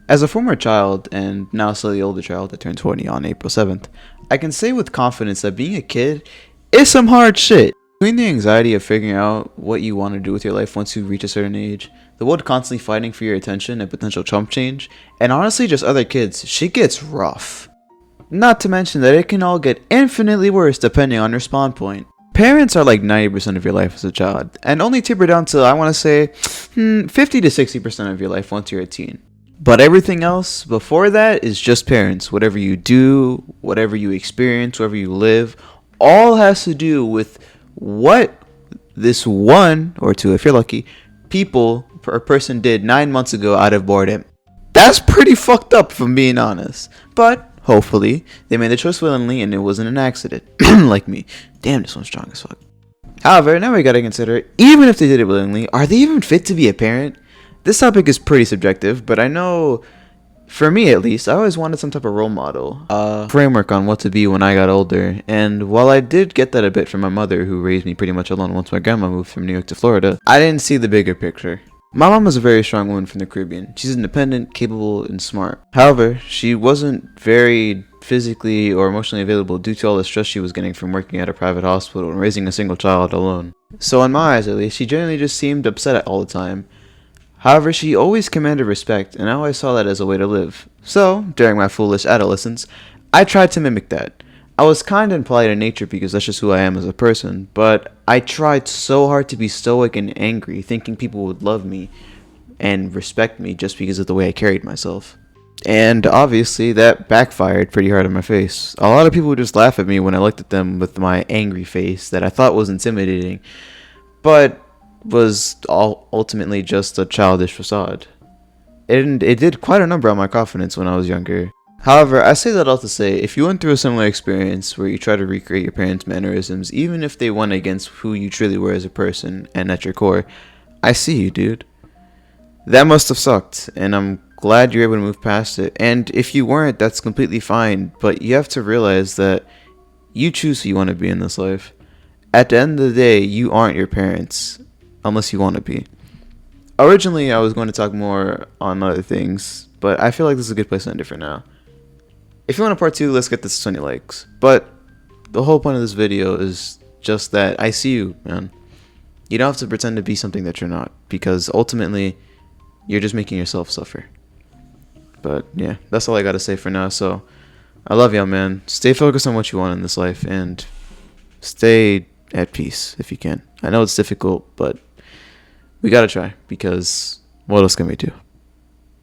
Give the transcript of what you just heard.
As a former child, and now slightly older child that turned 20 on April 7th, I can say with confidence that being a kid is some hard shit. Between the anxiety of figuring out what you want to do with your life once you reach a certain age, the world constantly fighting for your attention and potential chump change, and honestly just other kids, shit gets rough. Not to mention that it can all get infinitely worse depending on your spawn point. Parents are like 90% of your life as a child, and only taper down to, I want to say, 50 to 60% of your life once you're a teen. But everything else before that is just parents. Whatever you do, whatever you experience, wherever you live, all has to do with what this one or two, if you're lucky, people or person did 9 months ago out of boredom. That's pretty fucked up, if I'm being honest. But hopefully, they made the choice willingly and it wasn't an accident. Like me. Damn, this one's strong as fuck. However, now we gotta consider, even if they did it willingly, are they even fit to be a parent? This topic is pretty subjective, but I know, for me at least, I always wanted some type of role model, framework on what to be when I got older. And while I did get that a bit from my mother, who raised me pretty much alone once my grandma moved from New York to Florida, I didn't see the bigger picture. My mom was a very strong woman from the Caribbean. She's independent, capable, and smart. However, she wasn't very physically or emotionally available due to all the stress she was getting from working at a private hospital and raising a single child alone. So in my eyes at least, she generally just seemed upset all the time. However, she always commanded respect, and I always saw that as a way to live. So, during my foolish adolescence, I tried to mimic that. I was kind and polite in nature because that's just who I am as a person, but I tried so hard to be stoic and angry, thinking people would love me and respect me just because of the way I carried myself. And obviously, that backfired pretty hard in my face. A lot of people would just laugh at me when I looked at them with my angry face that I thought was intimidating, but was ultimately just a childish facade. And it did quite a number on my confidence when I was younger. However, I say that all to say, if you went through a similar experience where you try to recreate your parents' mannerisms, even if they went against who you truly were as a person and at your core, I see you, dude. That must have sucked, and I'm glad you're able to move past it. And if you weren't, that's completely fine, but you have to realize that you choose who you want to be in this life. At the end of the day, you aren't your parents, unless you want to be. Originally, I was going to talk more on other things, but I feel like this is a good place to end it for now. If you want a part 2, let's get this to 20 likes. But the whole point of this video is just that I see you, man. You don't have to pretend to be something that you're not, because ultimately, you're just making yourself suffer. But yeah, that's all I gotta say for now. So I love y'all, man. Stay focused on what you want in this life and stay at peace if you can. I know it's difficult, but we gotta try, because what else can we do?